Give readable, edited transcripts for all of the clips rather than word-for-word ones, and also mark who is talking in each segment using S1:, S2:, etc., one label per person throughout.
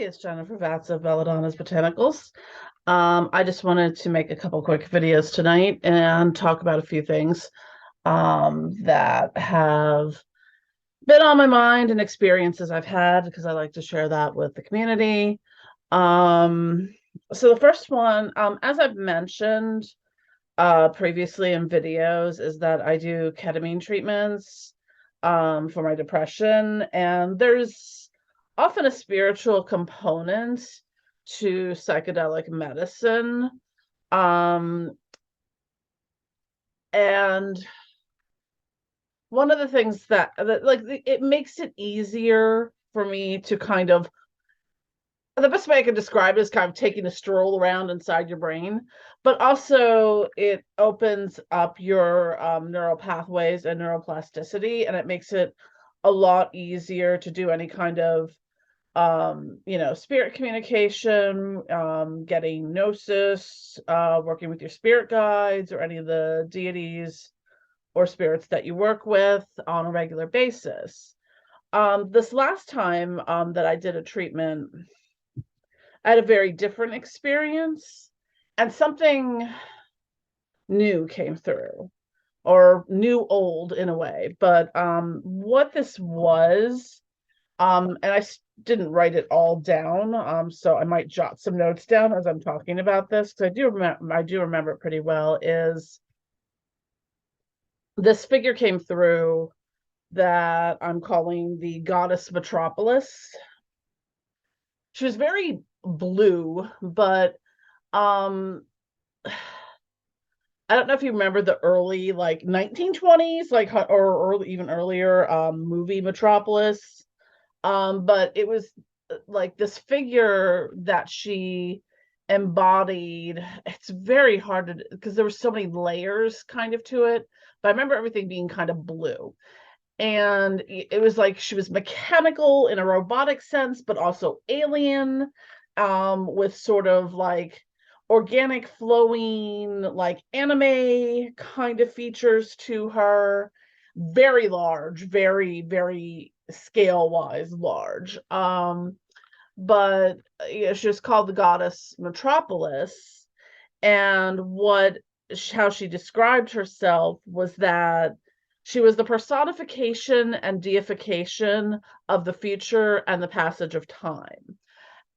S1: it's Jennifer Vatsa of Belladonna's Botanicals. I just wanted to make a couple quick videos tonight and talk about a few things that have been on my mind and experiences I've had because I like to share that with the community. Um, so the first one, as I've mentioned previously in videos, is that I do ketamine treatments for my depression, and there's often a spiritual component to psychedelic medicine. Um, and one of the things that like it makes it easier for me to kind of, the best way I can describe it is kind of taking a stroll around inside your brain, but also it opens up your neural pathways and neuroplasticity, and it makes it a lot easier to do any kind of spirit communication, getting Gnosis, working with your spirit guides or any of the deities or spirits that you work with on a regular basis. This last time that I did a treatment, I had a very different experience, and something new came through, or new old in a way. But what this was, and didn't write it all down, so I might jot some notes down as I'm talking about this, because I do remember it pretty well, is this figure came through that I'm calling the Goddess Metropolis. She was very blue, but um I don't know if you remember the early, like, 1920s, like, or early, even earlier, movie Metropolis. But it was like this figure that she embodied. It's very hard to, because there were so many layers kind of to it, but I remember everything being kind of blue. And it was like she was mechanical in a robotic sense, but also alien, with sort of like organic flowing, like anime kind of features to her. Very large, very, very scale wise large. But yeah, she was called the Goddess Metropolis. And how she described herself was that she was the personification and deification of the future and the passage of time.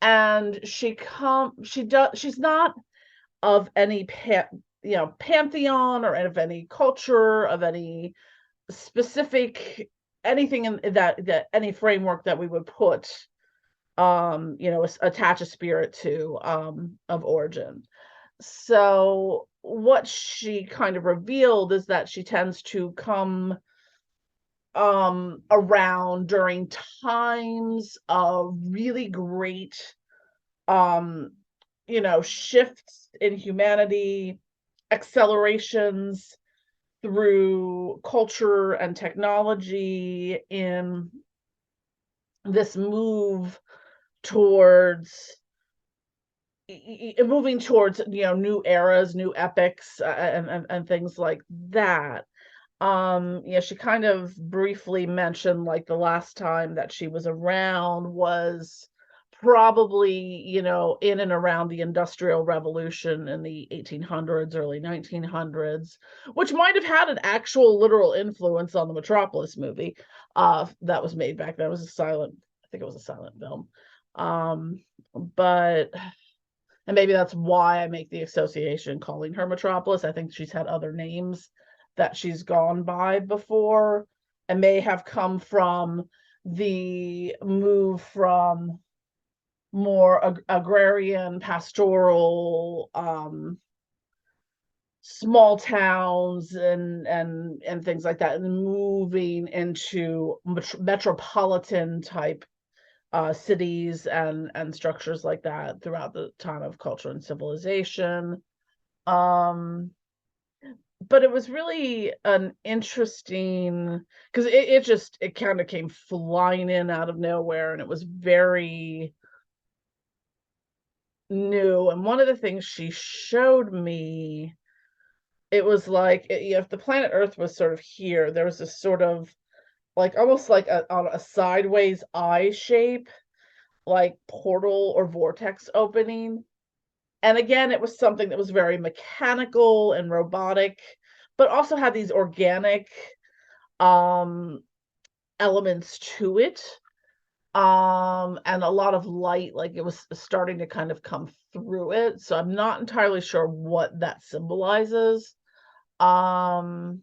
S1: And she's not of any pantheon, or of any culture, of any specific anything in that any framework that we would put attach a spirit to, of origin. So what she kind of revealed is that she tends to come around during times of really great shifts in humanity, accelerations through culture and technology, in this move towards moving towards new eras, new epics, and things like that. Yeah, she kind of briefly mentioned, like, the last time that she was around was probably, in and around the Industrial Revolution in the 1800s, early 1900s, which might have had an actual literal influence on the Metropolis movie that was made back then. It was I think it was a silent film. But and maybe that's why I make the association calling her Metropolis. I think she's had other names that she's gone by before, and may have come from the move from more agrarian, pastoral, small towns and things like that, and moving into metropolitan type cities and structures like that throughout the time of culture and civilization. But it was really an interesting, because it kind of came flying in out of nowhere, and it was very new. And one of the things she showed me, it was like, if the planet Earth was sort of here, there was this sort of, like, almost like on a sideways eye shape, like portal or vortex opening. And again, it was something that was very mechanical and robotic, but also had these organic um elements to it. And a lot of light, like it was starting to kind of come through it. So I'm not entirely sure what that symbolizes. I'm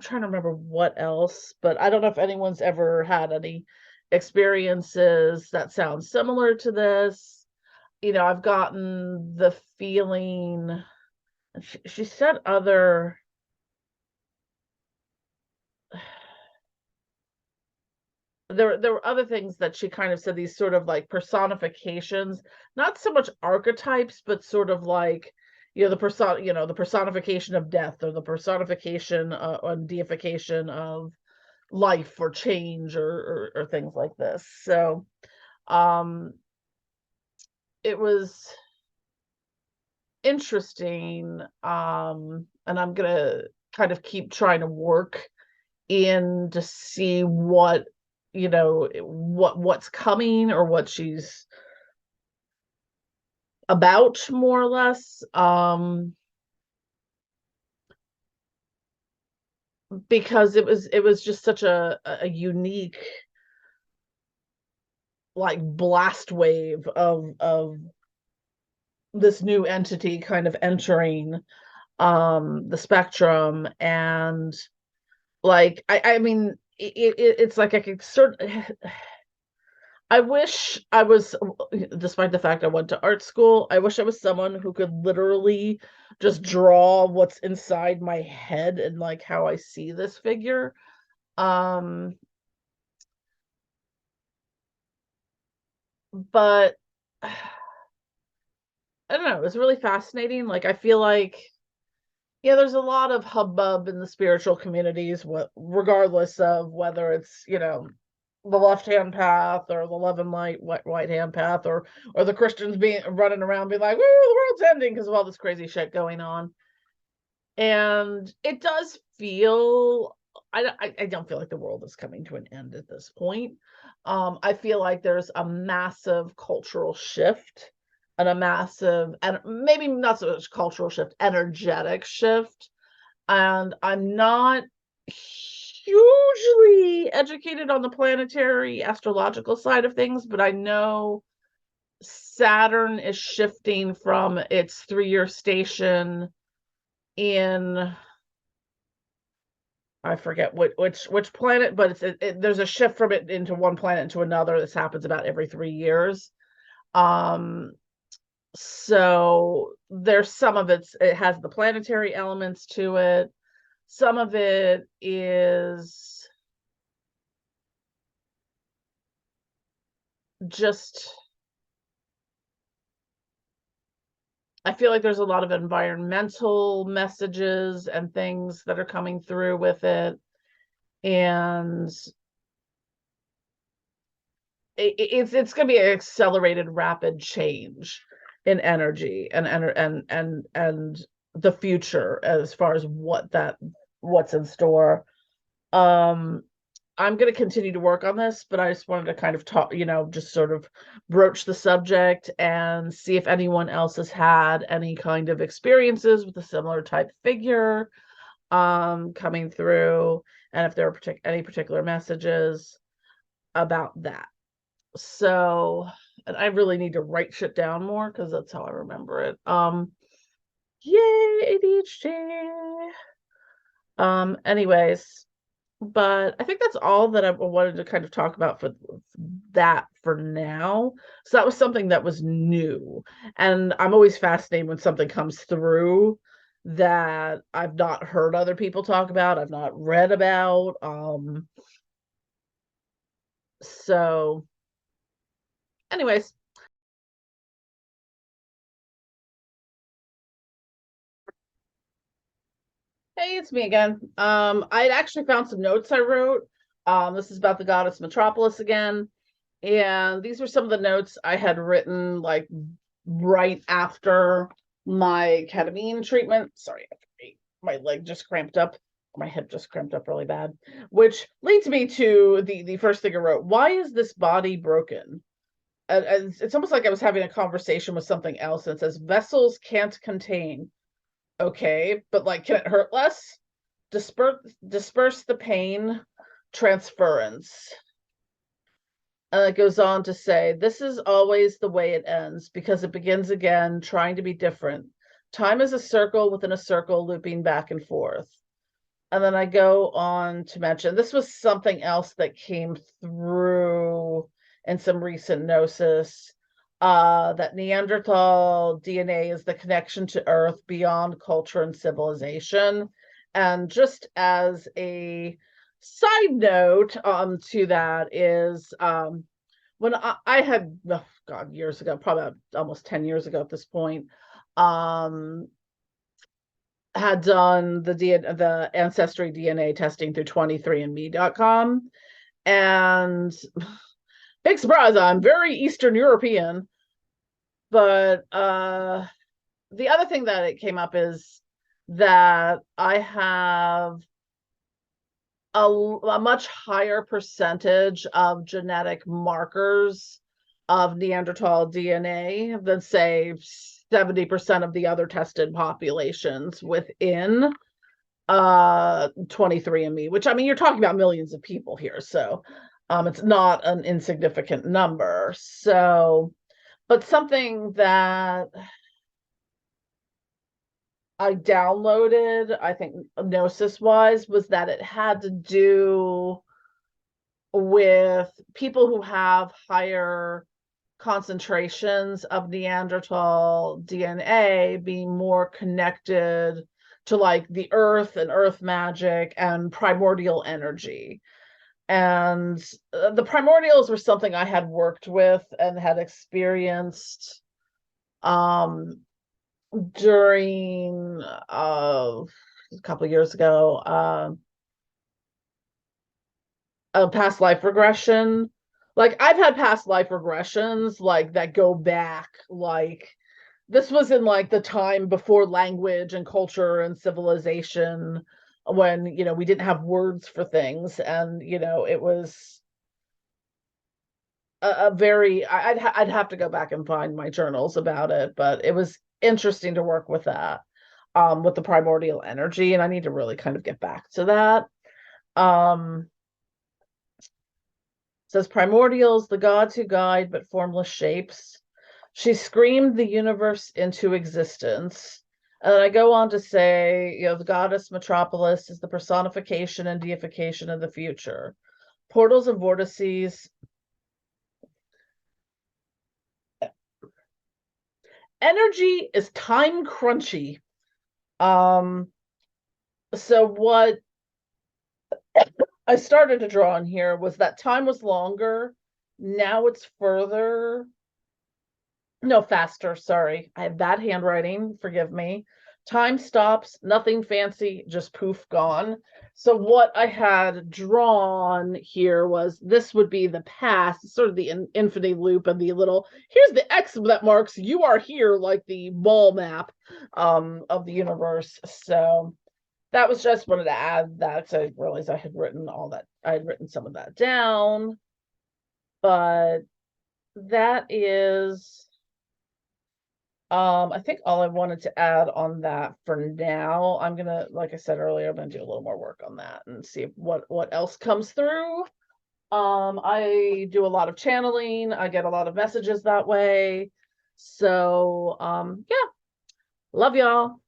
S1: trying to remember what else, but I don't know if anyone's ever had any experiences that sound similar to this. I've gotten the feeling, she said other, there were other things that she kind of said, these sort of like personifications, not so much archetypes, but sort of like, the personification of death, or the personification and deification of life or change, or things like this. So um it was interesting, and I'm gonna kind of keep trying to work in to see what's coming, or what she's about, more or less, because it was just such a unique, like, blast wave of this new entity kind of entering the spectrum. And like, I mean, it's like I could I wish I was, despite the fact I went to art school, I wish I was someone who could literally just draw what's inside my head and like how I see this figure. Um, but I don't know, it was really fascinating. Like, I feel like, yeah, there's a lot of hubbub in the spiritual communities, regardless of whether it's, the left hand path, or the love and light right hand path, or the Christians being running around being like, "Woo, the world's ending" because of all this crazy shit going on. And it does feel, I don't feel like the world is coming to an end at this point. I feel like there's a massive cultural shift, and a massive, and maybe not so much cultural shift, energetic shift. And I'm not hugely educated on the planetary astrological side of things, but I know Saturn is shifting from its 3-year station in, I forget which planet, but there's a shift from it into one planet to another. This happens about every 3 years. Um, so there's some of it has the planetary elements to it. Some of it is just, I feel like there's a lot of environmental messages and things that are coming through with it. And it's going to be an accelerated, rapid change in energy and the future, as far as what's in store. Um, I'm going to continue to work on this, but I just wanted to kind of talk, just sort of broach the subject and see if anyone else has had any kind of experiences with a similar type figure coming through, and if there are any particular messages about that. So, and I really need to write shit down more because that's how I remember it. Yay, ADHD. Anyways, but I think that's all that I wanted to kind of talk about for that for now. So that was something that was new. And I'm always fascinated when something comes through that I've not heard other people talk about, I've not read about. So anyways, hey, it's me again. I'd actually found some notes I wrote. This is about the Goddess Metropolis again. And these were some of the notes I had written, like, right after my ketamine treatment. Sorry, my leg just cramped up. My hip just cramped up really bad, which leads me to the first thing I wrote. Why is this body broken? it's almost like I was having a conversation with something else. And it says vessels can't contain. Okay, but like, can it hurt less? Disperse the pain, transference. And it goes on to say, this is always the way it ends because it begins again, trying to be different. Time is a circle within a circle, looping back and forth. And then I go on to mention this was something else that came through in some recent Gnosis, that Neanderthal DNA is the connection to Earth beyond culture and civilization. And just as a side note to that is when I had, oh God, years ago, probably almost 10 years ago at this point, had done the ancestry DNA testing through 23andme.com. And big surprise, I'm very Eastern European. But the other thing that it came up is that I have a much higher percentage of genetic markers of Neanderthal DNA than, say, 70% of the other tested populations within 23andMe, which, I mean, you're talking about millions of people here, so it's not an insignificant number. So, but something that I downloaded, I think Gnosis wise, was that it had to do with people who have higher concentrations of Neanderthal DNA being more connected to like the earth and earth magic and primordial energy. And the primordials were something I had worked with and had experienced during a couple of years ago, a past life regression. Like, I've had past life regressions like that go back, like this was in like the time before language and culture and civilization, when we didn't have words for things, and it was a very, I'd have to go back and find my journals about it, but it was interesting to work with that, with the primordial energy, and I need to really kind of get back to that. Says primordials, the gods who guide but formless shapes. She screamed the universe into existence. And then I go on to say, the Goddess Metropolis is the personification and deification of the future. Portals and vortices. Energy is time crunchy. So what I started to draw on here was that time was longer. Now it's further. No, faster. Sorry. I have bad handwriting. Forgive me. Time stops. Nothing fancy. Just poof, gone. So what I had drawn here was this would be the past, sort of the infinity loop, and the little, here's the X that marks you are here, like the ball map of the universe. So that was just wanted to add that. So I realized I had written all that. I had written some of that down. But that is I think all I wanted to add on that for now. I'm gonna, like I said earlier, I'm gonna do a little more work on that and see what else comes through. I do a lot of channeling. I get a lot of messages that way. So yeah, love y'all.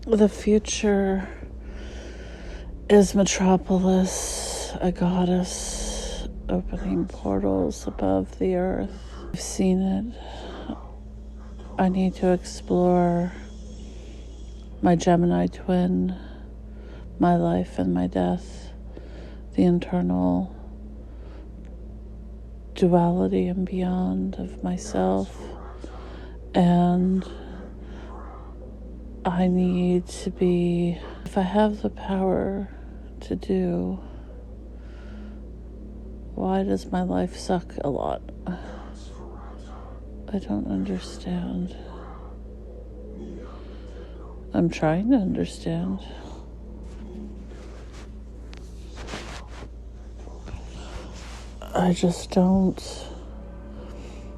S1: The future is Metropolis, a goddess opening portals above the earth. I've seen it. I need to explore my Gemini twin, my life and my death, the internal duality and beyond of myself. And I need to be, if I have the power to do, why does my life suck a lot? I don't understand.
S2: I'm trying to understand. I just don't.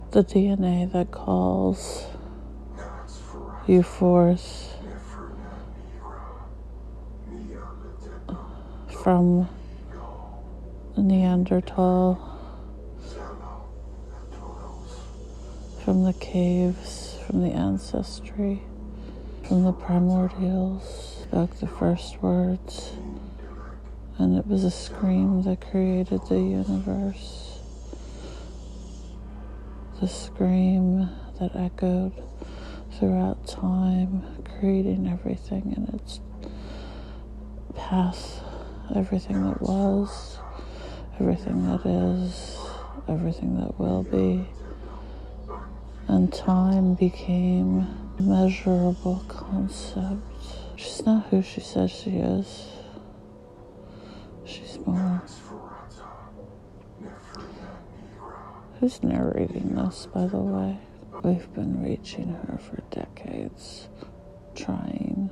S2: The DNA that calls you forth from Neanderthal, from the caves, from the ancestry, from the primordials, spoke the first words, and it was a scream that created the universe. The scream that echoed throughout time, creating everything in its path, everything that was, everything that is, everything that will be. And time became a measurable concept. She's not who she says she is. She's more. Who's narrating this, by the way? We've been reaching her for decades, trying.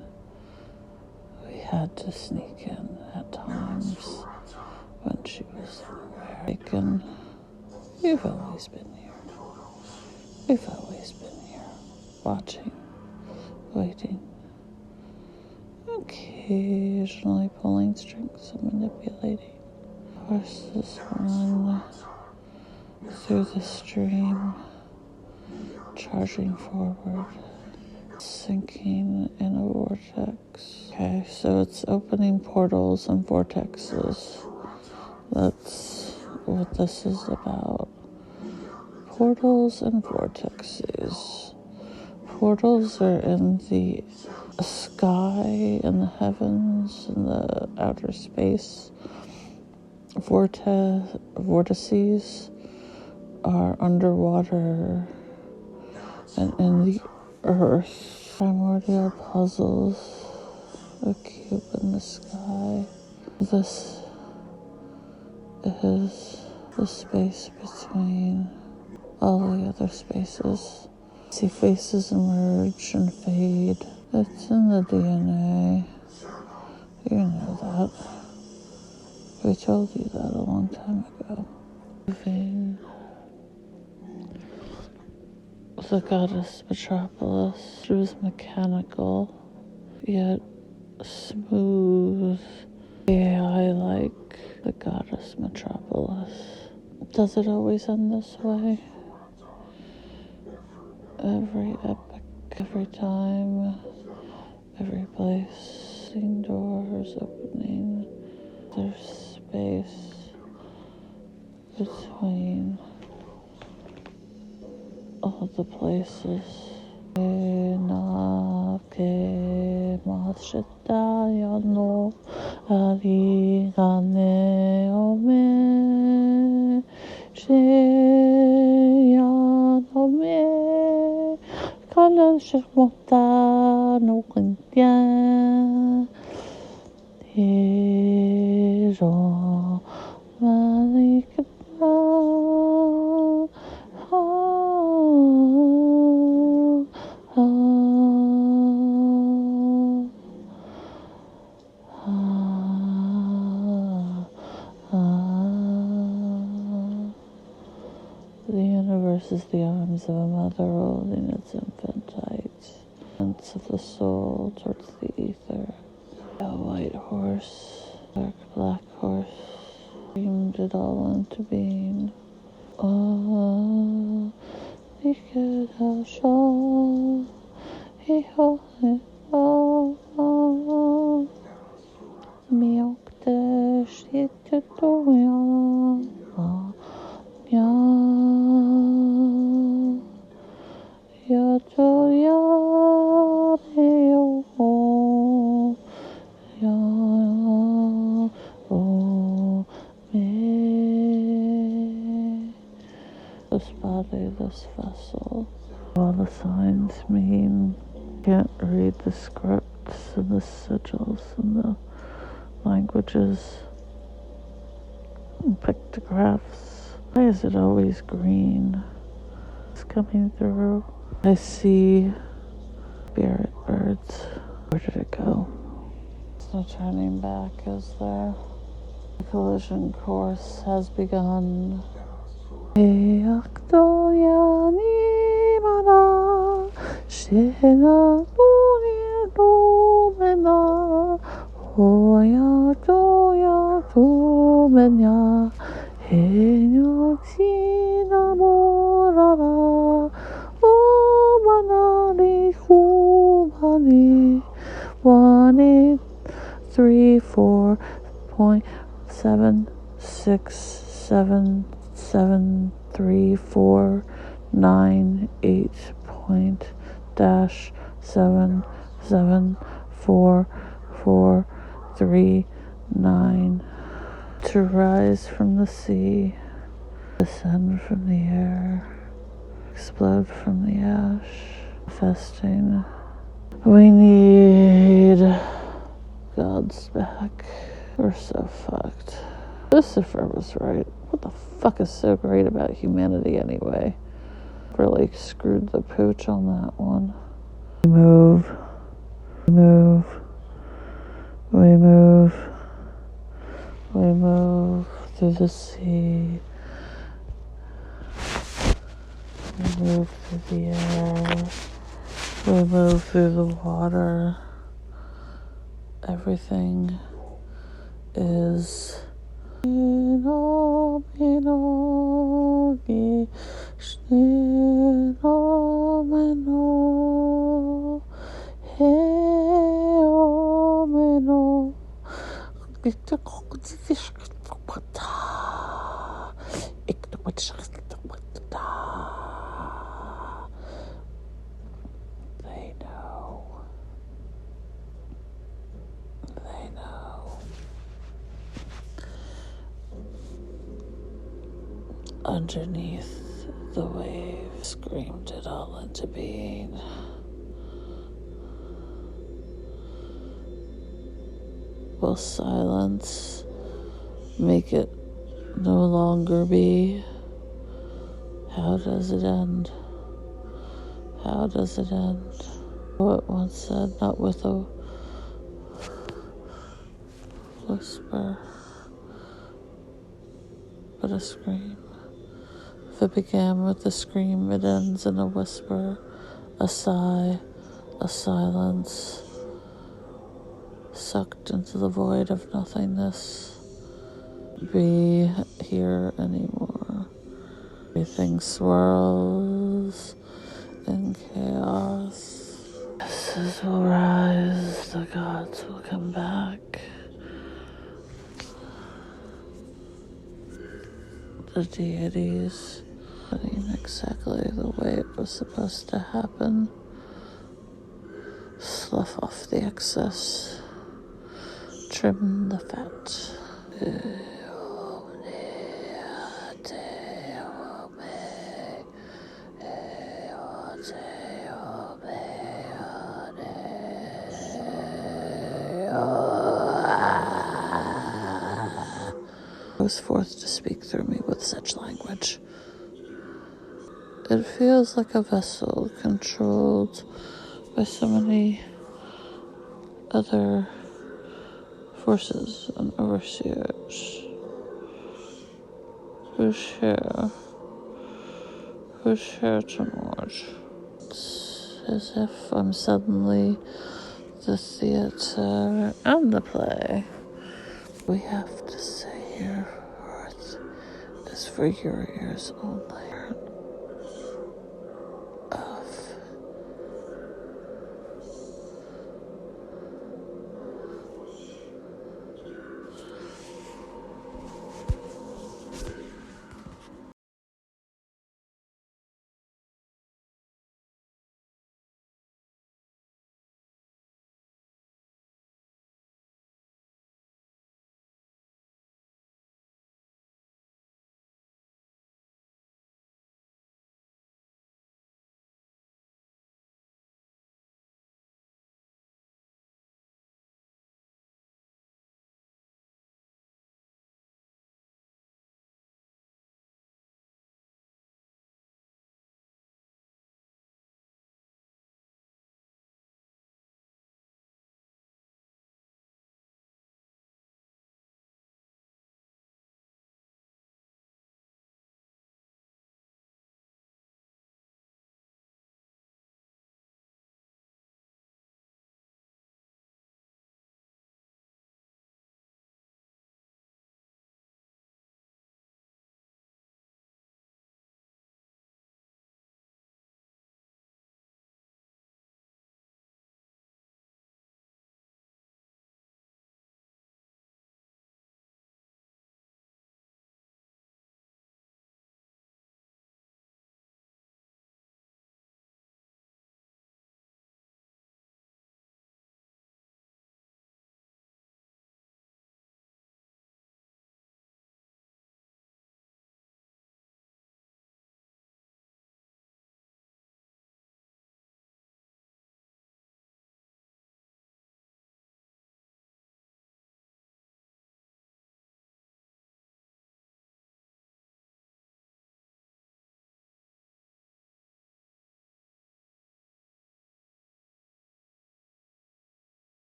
S2: We had to sneak in at times when she was unaware. You've always been here. We've always been here, watching, waiting, occasionally pulling strings and manipulating. Horses run through the stream, charging forward, sinking in a vortex. Okay, so it's opening portals and vortexes. That's what this is about. Portals and vortexes. Portals are in the sky, in the heavens, in the outer space. Vortices are underwater and in the earth. Primordial puzzles, a cube in the sky. This is the space between all the other spaces. See faces emerge and fade. It's in the DNA. You know that. We told you that a long time ago. Moving the Goddess Metropolis. She was mechanical, yet smooth. AI-like the Goddess Metropolis. Does it always end this way? Every epic, every time, every place, seeing doors opening, there's space between all the places. Nake mashita yano arigane ome Sheyano Kalashmota no Quintian Hero Malikana The universe is the arms of a mother holding its infant tight, sense of the soul towards the ether. A white horse, dark black horse, dreamed it all into being. Oh, naked shall he hold it all. Milk the shit to do ya. Ya to ya ya oh me. This body, this vessel. All the signs mean. Can't read the scripts and the sigils and the languages and pictographs. Why is it always green? It's coming through. I see spirit birds Where did it go? There's no turning back, is there? The collision course has begun. One, 8, 3, 4.76734.984.77443.9. To rise from the sea, descend from the air, explode from the ash, manifesting. We need God's back. We're so fucked. Lucifer was right. What the fuck is so great about humanity anyway? Really screwed the pooch on that one. We move. We move. We move. We move through the sea. We move through the air. We move through the water. Everything is They know. They know. Underneath the wave screamed it all into being. Will silence make it no longer be? How does it end? How does it end? What once said, not with a whisper, but a scream. If it began with a scream, it ends in a whisper, a sigh, a silence, sucked into the void of nothingness. Be here anymore. Everything swirls in chaos. Voices will rise, the gods will come back. The deities happening exactly the way it was supposed to happen. Slough off the excess, trim the fat. Goes forth to speak through me with such language. It feels like a vessel controlled by so many other forces and overseers who share to merge. It's as if I'm suddenly the theater and the play. We have to say here, Earth is for your ears only.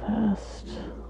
S2: fast.